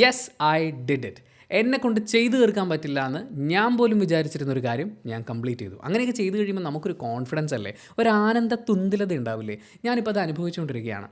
Yes I did it. എന്നെ കൊണ്ട് ചെയ്തു തീർക്കാൻ പറ്റില്ല എന്ന് ഞാൻ പോലും വിചാരിച്ചിരുന്നൊരു കാര്യം ഞാൻ കംപ്ലീറ്റ് ചെയ്തു. അങ്ങനെയൊക്കെ ചെയ്തു കഴിയുമ്പോൾ നമുക്കൊരു കോൺഫിഡൻസ് അല്ലേ, ഒരു ആനന്ദ തുന്തിലത ഉണ്ടാവില്ലേ. ഞാനിപ്പോൾ അത് അനുഭവിച്ചുകൊണ്ടിരിക്കുകയാണ്.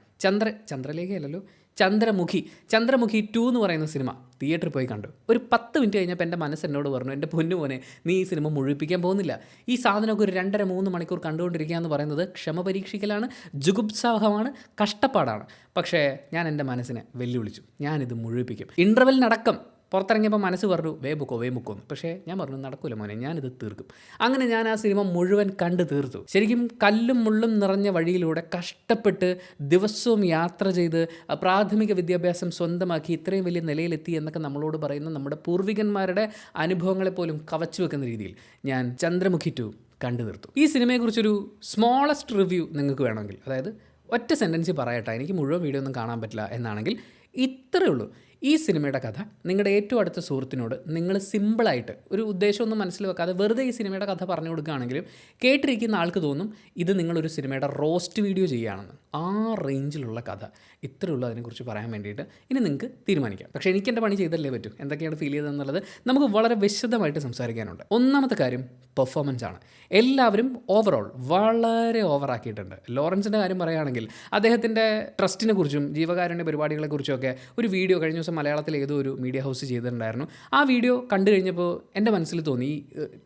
ചന്ദ്രലേഖയല്ലല്ലോ, ചന്ദ്രമുഖി 2 എന്ന് പറയുന്ന സിനിമ തിയേറ്ററിൽ പോയി കണ്ടു. ഒരു 10 മിനിറ്റ് കഴിഞ്ഞപ്പോൾ എൻ്റെ മനസ്സ് എന്നോട് പറഞ്ഞു, എൻ്റെ പൊന്നു മോനെ, നീ ഈ സിനിമ മുഴുവിപ്പിക്കാൻ പോകുന്നില്ല. ഈ സാധനമൊക്കെ ഒരു 2.5-3 മണിക്കൂർ കണ്ടുകൊണ്ടിരിക്കുക എന്ന് പറയുന്നത് ക്ഷമ പരീക്ഷിക്കലാണ്, ജുഗുപ്സാഹമാണ്, കഷ്ടപ്പാടാണ്. പക്ഷേ ഞാൻ എൻ്റെ മനസ്സിനെ വെല്ലുവിളിച്ചു, ഞാനിത് മുഴുവിപ്പിക്കും. ഇൻ്റർവെല്ലിനടക്കം പുറത്തിറങ്ങിയപ്പോൾ മനസ്സ് പറഞ്ഞു വേ ബുക്കോ എന്ന്. പക്ഷേ ഞാൻ പറഞ്ഞു നടക്കൂല മോനെ, ഞാനിത് തീർക്കും. അങ്ങനെ ഞാൻ ആ സിനിമ മുഴുവൻ കണ്ടു തീർത്തു. ശരിക്കും കല്ലും മുള്ളും നിറഞ്ഞ വഴിയിലൂടെ കഷ്ടപ്പെട്ട് ദിവസവും യാത്ര ചെയ്ത് പ്രാഥമിക വിദ്യാഭ്യാസം സ്വന്തമാക്കി ഇത്രയും വലിയ നിലയിലെത്തി എന്നൊക്കെ നമ്മളോട് പറയുന്ന നമ്മുടെ പൂർവികന്മാരുടെ അനുഭവങ്ങളെപ്പോലും കവച്ചു വെക്കുന്ന രീതിയിൽ ഞാൻ ചന്ദ്രമുഖി 2 കണ്ടു തീർത്തു. ഈ സിനിമയെക്കുറിച്ചൊരു സ്മോളസ്റ്റ് റിവ്യൂ നിങ്ങൾക്ക് വേണമെങ്കിൽ, അതായത് ഒറ്റ സെൻറ്റൻസ് പറയട്ടെ, എനിക്ക് മുഴുവൻ വീഡിയോ ഒന്നും കാണാൻ പറ്റില്ല എന്നാണെങ്കിൽ ഇത്രയേ ഉള്ളൂ. ഈ സിനിമയുടെ കഥ നിങ്ങളുടെ ഏറ്റവും അടുത്ത സുഹൃത്തിനോട് നിങ്ങൾ സിമ്പിളായിട്ട് ഒരു ഉദ്ദേശമൊന്നും മനസ്സിൽ വെക്കാതെ വെറുതെ ഈ സിനിമയുടെ കഥ പറഞ്ഞു കൊടുക്കുകയാണെങ്കിലും കേട്ടിരിക്കുന്ന ആൾക്ക് തോന്നും ഇത് നിങ്ങളൊരു സിനിമയുടെ റോസ്റ്റ് വീഡിയോ ചെയ്യുകയാണെന്ന്. ആ റേഞ്ചിലുള്ള കഥ ഇത്രയേ ഉള്ളൂ അതിനെക്കുറിച്ച് പറയാൻ വേണ്ടിയിട്ട്. ഇനി നിങ്ങൾക്ക് തീരുമാനിക്കാം. പക്ഷേ എനിക്ക് എൻ്റെ പണി ചെയ്തല്ലേ പറ്റൂ. എന്തൊക്കെയാണ് ഫീൽ ചെയ്തതെന്നുള്ളത് നമുക്ക് വളരെ വിശദമായിട്ട് സംസാരിക്കാനുണ്ട്. ഒന്നാമത്തെ കാര്യം പെർഫോമൻസ് ആണ്. എല്ലാവരും ഓവറോൾ വളരെ ഓവറാക്കിയിട്ടുണ്ട്. ലോറൻസിൻ്റെ കാര്യം പറയുകയാണെങ്കിൽ അദ്ദേഹത്തിൻ്റെ ട്രസ്റ്റിനെ കുറിച്ചും ജീവകാരുണ്യ പരിപാടികളെക്കുറിച്ചുമൊക്കെ ഒരു വീഡിയോ കഴിഞ്ഞ ദിവസം മലയാളത്തിൽ ഏതോ ഒരു മീഡിയ ഹൗസ് ചെയ്തിട്ടുണ്ടായിരുന്നു. ആ വീഡിയോ കണ്ടു കഴിഞ്ഞപ്പോൾ എൻ്റെ മനസ്സിൽ തോന്നി,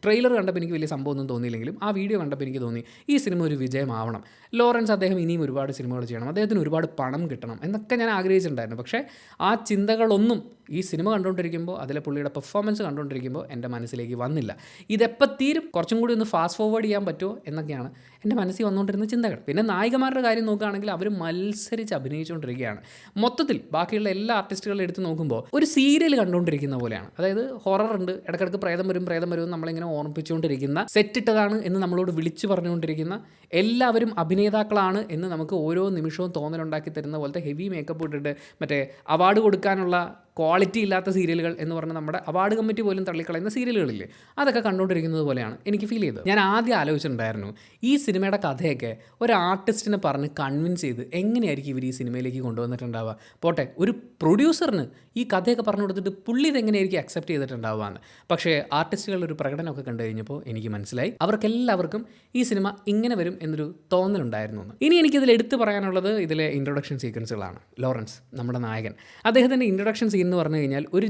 ട്രെയിലർ കണ്ടപ്പോൾ എനിക്ക് വലിയ സംഭവമൊന്നും തോന്നിയില്ലെങ്കിലും ആ വീഡിയോ കണ്ടപ്പോൾ എനിക്ക് തോന്നി ഈ സിനിമ ഒരു വിജയമാവണം. ലോറൻസ് അദ്ദേഹം ഇനിയും ഒരുപാട് സിനിമകൾ ചെയ്യണം, അദ്ദേഹത്തിന് ഒരുപാട് പണം കിട്ടണം എന്നൊക്കെ ഞാൻ ആഗ്രഹിച്ചിട്ടുണ്ടായിരുന്നു. പക്ഷേ ആ ചിന്തകളൊന്നും ഈ സിനിമ കണ്ടുകൊണ്ടിരിക്കുമ്പോൾ, അതിലെ പുള്ളിയുടെ പെർഫോമൻസ് കണ്ടുകൊണ്ടിരിക്കുമ്പോൾ എൻ്റെ മനസ്സിലേക്ക് വന്നില്ല. ഇതെപ്പോൾ തീരും, കുറച്ചും കൂടി ഒന്ന് ഫാസ്റ്റ് ഫോർവേഡ് ചെയ്യാൻ പറ്റുമോ എന്നൊക്കെയാണ് എൻ്റെ മനസ്സിൽ വന്നുകൊണ്ടിരുന്ന ചിന്തകൾ. പിന്നെ നായികമാരുടെ കാര്യം നോക്കുകയാണെങ്കിൽ അവർ മത്സരിച്ച് അഭിനയിച്ചുകൊണ്ടിരിക്കുകയാണ്. മൊത്തത്തിൽ ബാക്കിയുള്ള എല്ലാ ആർട്ടിസ്റ്റുകളും എടുത്ത് നോക്കുമ്പോൾ ഒരു സീരിയൽ കണ്ടുകൊണ്ടിരിക്കുന്ന പോലെയാണ്. അതായത് ഹൊറർ ഉണ്ട്, ഇടയ്ക്കിടയ്ക്ക് പ്രേതം വരും നമ്മളിങ്ങനെ ഓർമ്മിപ്പിച്ചുകൊണ്ടിരിക്കുന്ന, സെറ്റിട്ടതാണ് എന്ന് നമ്മളോട് വിളിച്ചു പറഞ്ഞുകൊണ്ടിരിക്കുന്ന, എല്ലാവരും അഭിനേതാക്കളാണ് എന്ന് നമുക്ക് ഓരോ നിമിഷവും തോന്നലുണ്ടാക്കി തരുന്ന പോലത്തെ ഹെവി മേക്കപ്പ് ഇട്ടിട്ട് മറ്റേ അവാർഡ് കൊടുക്കാനുള്ള ക്വാളിറ്റി ഇല്ലാത്ത സീരിയലുകൾ എന്ന് പറഞ്ഞാൽ നമ്മുടെ അവാർഡ് കമ്മിറ്റി പോലും തള്ളിക്കളയുന്ന സീരിയലുകളില്ലേ, അതൊക്കെ കണ്ടുകൊണ്ടിരിക്കുന്നത് പോലെയാണ് എനിക്ക് ഫീൽ ചെയ്തത്. ഞാൻ ആദ്യം ആലോചിച്ചിട്ടുണ്ടായിരുന്നു ഈ സിനിമയുടെ കഥയൊക്കെ ഒരു ആർട്ടിസ്റ്റിനെ പറഞ്ഞ് കൺവിൻസ് ചെയ്ത് എങ്ങനെയായിരിക്കും ഇവർ ഈ സിനിമയിലേക്ക് കൊണ്ടുവന്നിട്ടുണ്ടാവുക. പോട്ടെ, ഒരു പ്രൊഡ്യൂസറിന് ഈ കഥയൊക്കെ പറഞ്ഞു കൊടുത്തിട്ട് പുള്ളി ഇതെങ്ങനെയായിരിക്കും അക്സെപ്റ്റ് ചെയ്തിട്ടുണ്ടാവുക എന്ന്. പക്ഷേ ആർട്ടിസ്റ്റുകളുടെ ഒരു പ്രകടനമൊക്കെ കണ്ടു കഴിഞ്ഞപ്പോൾ എനിക്ക് മനസ്സിലായി അവർക്കെല്ലാവർക്കും ഈ സിനിമ ഇങ്ങനെ വരും എന്നൊരു തോന്നലുണ്ടായിരുന്നു എന്ന്. ഇനി എനിക്കിതിൽ എടുത്തു പറയാനുള്ളത് ഇതിലെ ഇൻട്രൊഡക്ഷൻ സീക്വൻസുകളാണ്. ലോറൻസ് നമ്മുടെ നായകൻ, അദ്ദേഹത്തിൻ്റെ ഇൻട്രൊഡക്ഷൻ എന്ന് പറഞ്ഞു കഴിഞ്ഞാൽ ഒരു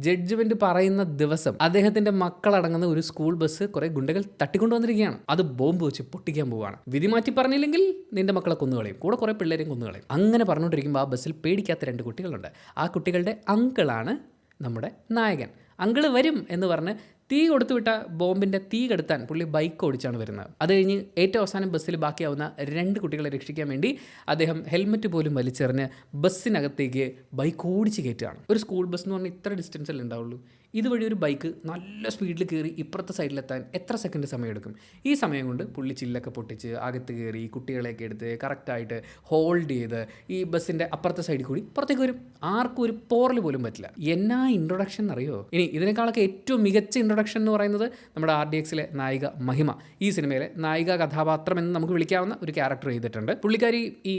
ജഡ്ജ്മെന്റ് പറയുന്ന ദിവസം അദ്ദേഹത്തിന്റെ മക്കളടങ്ങുന്ന ഒരു സ്കൂൾ ബസ് കുറെ ഗുണ്ടകൾ തട്ടിക്കൊണ്ടുവന്നിരിക്കുകയാണ്. അത് ബോംബ് വെച്ച് പൊട്ടിക്കാൻ പോവുകയാണ്. വിധി മാറ്റി പറഞ്ഞില്ലെങ്കിൽ നിന്റെ മക്കളെ കൊന്നുകളയും, കൂടെ കുറെ പിള്ളേരെയും കൊന്നുകളയും. അങ്ങനെ പറഞ്ഞുകൊണ്ടിരിക്കുമ്പോൾ ആ ബസ്സിൽ പേടിക്കാത്ത 2 കുട്ടികളുണ്ട്. ആ കുട്ടികളുടെ അങ്കിളാണ് നമ്മുടെ നായകൻ. അങ്കിള് വരും എന്ന് പറഞ്ഞ് തീ കൊടുത്തുവിട്ട ബോംബിൻ്റെ തീ കെടുത്താൻ പുള്ളി ബൈക്ക് ഓടിച്ചാണ് വരുന്നത്. അത് കഴിഞ്ഞ് ഏറ്റവും അവസാനം ബസ്സിൽ ബാക്കിയാവുന്ന 2 കുട്ടികളെ രക്ഷിക്കാൻ വേണ്ടി അദ്ദേഹം ഹെൽമെറ്റ് പോലും വലിച്ചെറിഞ്ഞ് ബസ്സിനകത്തേക്ക് ബൈക്ക് ഓടിച്ച് കയറ്റുകയാണ്. ഒരു സ്കൂൾ ബസ് എന്ന് പറഞ്ഞാൽ ഇത്ര ഡിസ്റ്റൻസല്ലേ ഉണ്ടാവുള്ളൂ. ഇതുവഴി ഒരു ബൈക്ക് നല്ല സ്പീഡിൽ കയറി ഇപ്പുറത്തെ സൈഡിലെത്താൻ എത്ര സെക്കൻഡ് സമയമെടുക്കും? ഈ സമയം കൊണ്ട് പുള്ളി ചില്ലൊക്കെ പൊട്ടിച്ച് അകത്ത് കയറി കുട്ടികളെയൊക്കെ എടുത്ത് കറക്റ്റായിട്ട് ഹോൾഡ് ചെയ്ത് ഈ ബസ്സിൻ്റെ അപ്പുറത്തെ സൈഡിൽ കൂടി പുറത്തേക്ക് വരും. ആർക്കും ഒരു പോറൽ പോലും പറ്റില്ല. എന്നാ ഇൻട്രൊഡക്ഷൻ അറിയോ? ഇനി ഇതിനേക്കാളൊക്കെ ഏറ്റവും മികച്ച ഇൻട്രൊഡക്ഷൻ എന്ന് പറയുന്നത് നമ്മുടെ RDXലെ നായിക മഹിമ. ഈ സിനിമയിലെ നായിക കഥാപാത്രം എന്ന് നമുക്ക് വിളിക്കാവുന്ന ഒരു ക്യാരക്ടർ ചെയ്തിട്ടുണ്ട്. പുള്ളിക്കാരി ഈ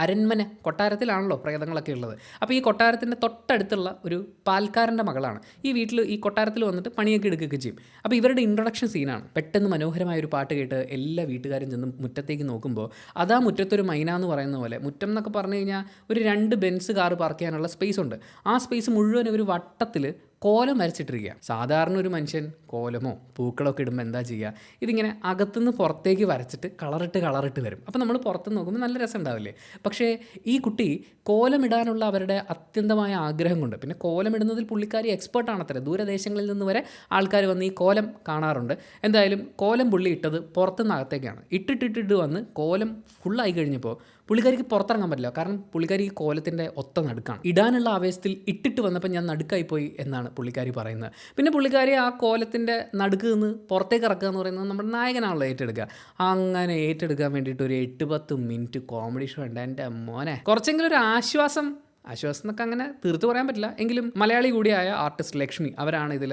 അരന്മന കൊട്ടാരത്തിലാണല്ലോ പ്രേതങ്ങളൊക്കെ ഉള്ളത്. അപ്പോൾ ഈ കൊട്ടാരത്തിൻ്റെ തൊട്ടടുത്തുള്ള ഒരു പാൽക്കാരൻ്റെ മകളാണ്. ഈ വീട്ടിൽ ഈ കൊട്ടാരത്തിൽ വന്നിട്ട് പണിയൊക്കെ എടുക്കുകയൊക്കെ ചെയ്യും. അപ്പോൾ ഇവരുടെ ഇൻട്രൊഡക്ഷൻ സീനാണ്. പെട്ടെന്ന് മനോഹരമായ ഒരു പാട്ട് കേട്ട് എല്ലാ വീട്ടുകാരും ചെന്ന് മുറ്റത്തേക്ക് നോക്കുമ്പോൾ അതാ മുറ്റത്തൊരു മൈന എന്ന് പറയുന്ന പോലെ, മുറ്റം എന്നൊക്കെ പറഞ്ഞു കഴിഞ്ഞാൽ ഒരു 2 ബെൻസ് കാർ പാർക്ക് ചെയ്യാനുള്ള സ്പേസ് ഉണ്ട്. ആ സ്പേസ് മുഴുവൻ ഒരു വട്ടത്തിൽ കോലം വരച്ചിട്ടിരിക്കുക. സാധാരണ ഒരു മനുഷ്യൻ കോലമോ പൂക്കളൊക്കെ ഇടുമ്പോൾ എന്താ ചെയ്യുക? ഇതിങ്ങനെ അകത്തുനിന്ന് പുറത്തേക്ക് വരച്ചിട്ട് കളറിട്ട് വരും. അപ്പോൾ നമ്മൾ പുറത്തുനിന്ന് നോക്കുമ്പോൾ നല്ല രസം ഉണ്ടാവില്ലേ? പക്ഷേ ഈ കുട്ടി കോലമിടാനുള്ള അവരുടെ അത്യന്തമായ ആഗ്രഹം കൊണ്ട്, പിന്നെ കോലമിടുന്നതിൽ പുള്ളിക്കാരി എക്സ്പേർട്ടാണത്രേ. ദൂരദേശങ്ങളിൽ നിന്ന് വരെ ആൾക്കാർ വന്ന് ഈ കോലം കാണാറുണ്ട്. എന്തായാലും കോലം പുള്ളി ഇട്ടത് പുറത്തുനിന്ന് അകത്തേക്കാണ്. ഇട്ടിട്ട് വന്ന് കോലം ഫുള്ളായി കഴിഞ്ഞപ്പോൾ പുള്ളിക്കാരിക്ക് പുറത്തിറങ്ങാൻ പറ്റില്ല. കാരണം പുള്ളിക്കാരി ഈ കോലത്തിൻ്റെ ഒത്ത നടുക്കാണ്. ഇടാനുള്ള ആവേശത്തിൽ ഇട്ടിട്ട് വന്നപ്പോൾ ഞാൻ നടുക്കായിപ്പോയി എന്നാണ് പുള്ളിക്കാരി പറയുന്നത്. പിന്നെ പുള്ളിക്കാരി ആ കോലത്തിൻ്റെ നടുക്ക് നിന്ന് പുറത്തേക്ക് ഇറക്കുക എന്ന് പറയുന്നത് നമ്മുടെ നായകനാണല്ലോ ഏറ്റെടുക്കുക. അങ്ങനെ ഏറ്റെടുക്കാൻ വേണ്ടിയിട്ട് ഒരു 8-10 മിനിറ്റ് കോമഡി ഷോ ഉണ്ട്. എൻ്റെ മോനെ, കുറച്ചെങ്കിലും ഒരു ആശ്വാസം എന്നൊക്കെ അങ്ങനെ തീർത്ത് പറയാൻ പറ്റില്ല. എങ്കിലും മലയാളി കൂടിയായ ആർട്ടിസ്റ്റ് ലക്ഷ്മി, അവരാണ് ഇതിൽ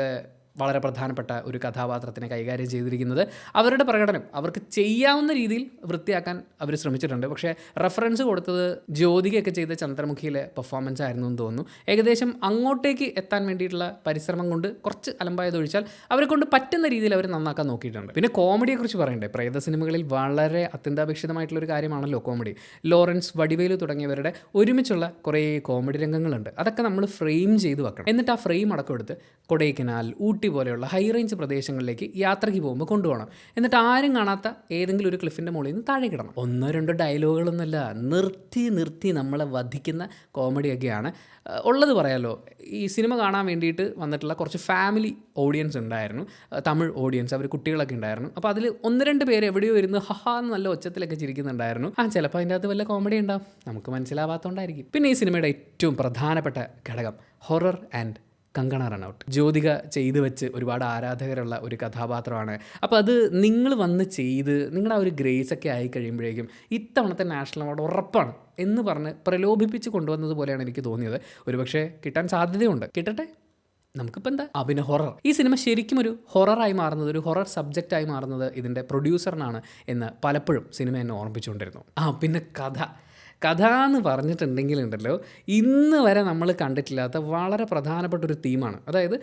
വളരെ പ്രധാനപ്പെട്ട ഒരു കഥാപാത്രത്തിനെ കൈകാര്യം ചെയ്തിരിക്കുന്നത്. അവരുടെ പ്രകടനം അവർക്ക് ചെയ്യാവുന്ന രീതിയിൽ വൃത്തിയാക്കാൻ അവർ ശ്രമിച്ചിട്ടുണ്ട്. പക്ഷേ റെഫറൻസ് കൊടുത്തത് ജ്യോതികയൊക്കെ ചെയ്ത ചന്ദ്രമുഖിയിലെ പെർഫോമൻസ് ആയിരുന്നു എന്ന് തോന്നുന്നു. ഏകദേശം അങ്ങോട്ടേക്ക് എത്താൻ വേണ്ടിയിട്ടുള്ള പരിശ്രമം കൊണ്ട് കുറച്ച് അലമ്പായതൊഴിച്ചാൽ അവരെ കൊണ്ട് പറ്റുന്ന രീതിയിൽ അവർ നന്നാക്കാൻ നോക്കിയിട്ടുണ്ട്. പിന്നെ കോമഡിയെക്കുറിച്ച് പറയണ്ടേ, പ്രേത സിനിമകളിൽ വളരെ അത്യന്താപേക്ഷിതമായിട്ടുള്ളൊരു കാര്യമാണല്ലോ കോമഡി. ലോറൻസ്, വടിവേലു തുടങ്ങിയവരുടെ ഒരുമിച്ചുള്ള കുറേ കോമഡി രംഗങ്ങളുണ്ട്. അതൊക്കെ നമ്മൾ ഫ്രെയിം ചെയ്ത് വെക്കണം. എന്നിട്ട് ആ ഫ്രെയിം അടക്കം എടുത്ത് കൊടൈക്കനാൽ, ഊട്ടി പോലെയുള്ള ഹൈ റേഞ്ച് പ്രദേശങ്ങളിലേക്ക് യാത്രയ്ക്ക് പോകുമ്പോൾ കൊണ്ടുപോകണം. എന്നിട്ട് ആരും കാണാത്ത ഏതെങ്കിലും ഒരു ക്ലിഫിൻ്റെ മുകളിൽ നിന്ന് താഴെ കിടണം. 1-2 ഡയലോഗുകളൊന്നുമല്ല, നിർത്തി നമ്മളെ വധിക്കുന്ന കോമഡിയൊക്കെയാണ് ഉള്ളത്. പറയാമല്ലോ, ഈ സിനിമ കാണാൻ വേണ്ടിയിട്ട് വന്നിട്ടുള്ള കുറച്ച് ഫാമിലി ഓഡിയൻസ് ഉണ്ടായിരുന്നു, തമിഴ് ഓഡിയൻസ്, അവർ കുട്ടികളൊക്കെ ഉണ്ടായിരുന്നു. അപ്പോൾ അതിൽ 1-2 പേര് എവിടെയോ ഇരുന്ന് ഹഹാ എന്ന് നല്ല ഒച്ചത്തിലൊക്കെ ചിരിക്കുന്നുണ്ടായിരുന്നു. ചിലപ്പോൾ അതിൻ്റെ അകത്ത് വല്ല കോമഡി ഉണ്ടാവും, നമുക്ക് മനസ്സിലാവാത്തതുകൊണ്ടായിരിക്കും. പിന്നെ ഈ സിനിമയുടെ ഏറ്റവും പ്രധാനപ്പെട്ട ഘടകം ഹൊറർ ആൻഡ് കങ്കണ റണൗട്ട്. ജ്യോതിക ചെയ്തു വെച്ച് ഒരുപാട് ആരാധകരുള്ള ഒരു കഥാപാത്രമാണ്. അപ്പോൾ അത് നിങ്ങൾ വന്ന് ചെയ്ത് നിങ്ങളുടെ ആ ഒരു ഗ്രേസ് ഒക്കെ ആയി കഴിയുമ്പോഴേക്കും ഇത്തവണത്തെ നാഷണൽ അവാർഡ് ഉറപ്പാണ് എന്ന് പറഞ്ഞ് പ്രലോഭിപ്പിച്ച് കൊണ്ടുവന്നത് പോലെയാണ് എനിക്ക് തോന്നിയത്. ഒരുപക്ഷെ കിട്ടാൻ സാധ്യതയുണ്ട്. കിട്ടട്ടെ, നമുക്കിപ്പോൾ എന്താ. പിന്നെ ഹൊറർ. ഈ സിനിമ ശരിക്കും ഒരു ഹൊററായി മാറുന്നത്, ഒരു ഹൊറർ സബ്ജക്റ്റായി മാറുന്നത് ഇതിൻ്റെ പ്രൊഡ്യൂസറിനാണ് എന്ന് പലപ്പോഴും സിനിമ എന്നെ ഓർമ്മിച്ചുകൊണ്ടിരുന്നു. പിന്നെ കഥ എന്ന് പറഞ്ഞിട്ടുണ്ടെങ്കിലുണ്ടല്ലോ, ഇന്ന് വരെ നമ്മൾ കണ്ടിട്ടില്ലാത്ത വളരെ പ്രധാനപ്പെട്ടൊരു തീമാണ്. അതായത്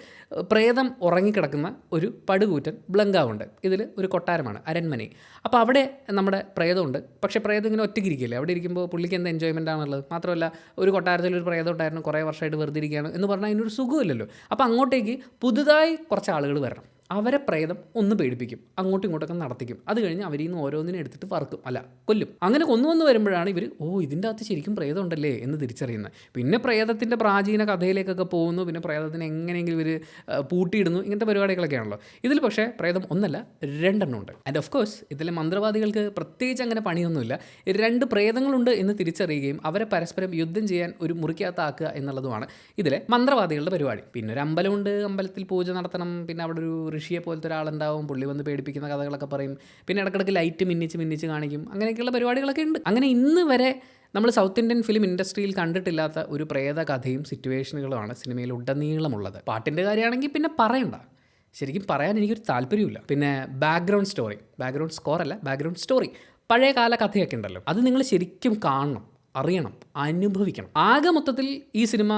പ്രേതം ഉറങ്ങിക്കിടക്കുന്ന ഒരു പടുകൂറ്റൻ ബ്ലങ്കാവുണ്ട്. ഇതിൽ ഒരു കൊട്ടാരമാണ്, അരൺമനെ. അപ്പോൾ അവിടെ നമ്മുടെ പ്രേതമുണ്ട്. പക്ഷേ പ്രേതം ഇങ്ങനെ ഒറ്റയ്ക്കിരിക്കില്ലേ, അവിടെ ഇരിക്കുമ്പോൾ പുള്ളിക്ക് എന്ത് എൻജോയ്മെൻ്റ് ആണുള്ളത്. മാത്രമല്ല, ഒരു കൊട്ടാരത്തിൽ ഒരു പ്രേതം ഉണ്ടായിരുന്നു, കുറേ വർഷമായിട്ട് വെറുതെ ഇരിക്കുകയാണ് എന്ന് പറഞ്ഞാൽ അതിനൊരു സുഖമില്ലല്ലോ. അപ്പോൾ അങ്ങോട്ടേക്ക് പുതുതായി കുറച്ച് ആളുകൾ വരണം. അവരെ പ്രേതം ഒന്ന് പേടിപ്പിക്കും, അങ്ങോട്ടും ഇങ്ങോട്ടൊക്കെ നടത്തിക്കും. അത് കഴിഞ്ഞ് അവരിൽ നിന്ന് ഓരോന്നിനെ എടുത്തിട്ട് വറുക്കും, കൊല്ലും. അങ്ങനെ കൊന്നു വരുമ്പോഴാണ് ഇവർ ഇതിൻ്റെ അകത്ത് ശരിക്കും പ്രേതം ഉണ്ടല്ലേ എന്ന് തിരിച്ചറിയുന്നത്. പിന്നെ പ്രേതത്തിൻ്റെ പ്രാചീന കഥയിലേക്കൊക്കെ പോകുന്നു. പിന്നെ പ്രേതത്തിന് എങ്ങനെയെങ്കിലും ഇവർ പൂട്ടിയിടുന്നു. ഇങ്ങനത്തെ പരിപാടികളൊക്കെയാണല്ലോ ഇതിൽ. പക്ഷേ പ്രേതം 1 2 ഉണ്ട്. ആൻഡ് ഓഫ് കോഴ്സ് ഇതിലെ മന്ത്രവാദികൾക്ക് പ്രത്യേകിച്ച് അങ്ങനെ പണിയൊന്നുമില്ല. 2 പ്രേതങ്ങളുണ്ട് എന്ന് തിരിച്ചറിയുകയും അവരെ പരസ്പരം യുദ്ധം ചെയ്യാൻ ഒരു മുറിക്കകത്താക്കുക എന്നുള്ളതുമാണ് ഇതിലെ മന്ത്രവാദികളുടെ പരിപാടി. പിന്നെ ഒരു അമ്പലമുണ്ട്, അമ്പലത്തിൽ പൂജ നടത്തണം. പിന്നെ അവിടെ ഒരു ഋഷിയെ പോലത്തെ ഒരാളുണ്ടാവും, പുള്ളി വന്ന് പേടിപ്പിക്കുന്ന കഥകളൊക്കെ പറയും. പിന്നെ ഇടയ്ക്കിടയ്ക്ക് ലൈറ്റ് മിന്നിച്ച് കാണിക്കും. അങ്ങനെയൊക്കെയുള്ള പരിപാടികളൊക്കെ ഉണ്ട്. അങ്ങനെ ഇന്ന് വരെ നമ്മൾ സൗത്ത് ഇന്ത്യൻ ഫിലിം ഇൻഡസ്ട്രിയിൽ കണ്ടിട്ടില്ലാത്ത ഒരു പ്രേത കഥയും സിറ്റുവേഷനുകളുമാണ് സിനിമയിൽ ഉടനീളമുള്ളത്. പാട്ടിൻ്റെ കാര്യമാണെങ്കിൽ പിന്നെ പറയണ്ട, ശരിക്കും പറയാൻ എനിക്കൊരു താല്പര്യമില്ല. പിന്നെ ബാക്ക്ഗ്രൗണ്ട് സ്കോർ അല്ല, ബാക്ക്ഗ്രൗണ്ട് സ്റ്റോറി, പഴയ കാല കഥയൊക്കെ ഉണ്ടല്ലോ, അത് നിങ്ങൾ ശരിക്കും കാണണം, അറിയണം, അനുഭവിക്കണം. ആകെ മൊത്തത്തിൽ ഈ സിനിമ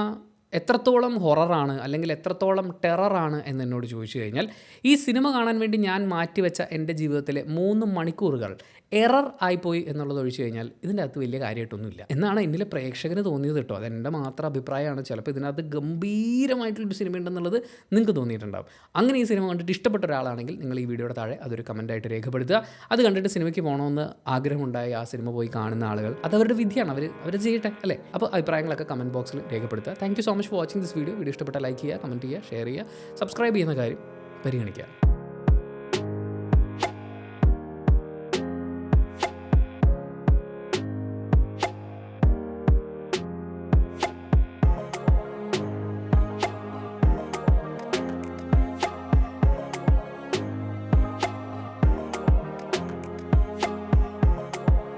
എത്രത്തോളം ഹൊററാണ് അല്ലെങ്കിൽ എത്രത്തോളം ടെററാണ് എന്നോട് ചോദിച്ചു കഴിഞ്ഞാൽ, ഈ സിനിമ കാണാൻ വേണ്ടി ഞാൻ മാറ്റിവെച്ച എൻ്റെ ജീവിതത്തിലെ 3 മണിക്കൂറുകൾ എറർ ആയിപ്പോയി എന്നുള്ളത് ഒഴിച്ചു കഴിഞ്ഞാൽ ഇതിൻ്റെ അകത്ത് വലിയ കാര്യമായിട്ടൊന്നുമില്ല എന്നാണ് എന്നിലെ പ്രേക്ഷകന് തോന്നിയത് കേട്ടോ. അതെൻ്റെ മാത്രം അഭിപ്രായമാണ്. ചിലപ്പോൾ ഇതിനകത്ത് ഗംഭീരമായിട്ടുള്ളൊരു സിനിമ ഉണ്ടെന്നുള്ളത് നിങ്ങൾക്ക് തോന്നിയിട്ടുണ്ടാകും. അങ്ങനെ ഈ സിനിമ കണ്ടിട്ട് ഇഷ്ടപ്പെട്ട ഒരാളാണെങ്കിൽ നിങ്ങൾ ഈ വീഡിയോയുടെ താഴെ അതൊരു കമൻറ്റായിട്ട് രേഖപ്പെടുത്തുക. അത് കണ്ടിട്ട് സിനിമയ്ക്ക് പോകണമെന്ന് ആഗ്രഹമുണ്ടായി ആ സിനിമ പോയി കാണുന്ന ആളുകൾ, അത് അവരുടെ വിധിയാണ്, അവർ ചെയ്യട്ടെ അല്ലേ. അപ്പോൾ അഭിപ്രായങ്ങളൊക്കെ കമൻറ്റ് ബോക്സിൽ രേഖപ്പെടുത്തുക. Thank you so much for watching this video. Video ഇഷ്ടപ്പെട്ട ലൈക്ക് ചെയ്യുക, കമൻറ്റ് ചെയ്യുക, ഷെയർ ചെയ്യുക, സബ്സ്ക്രൈബ് ചെയ്യുന്ന കാര്യം പരിഗണിക്കുക.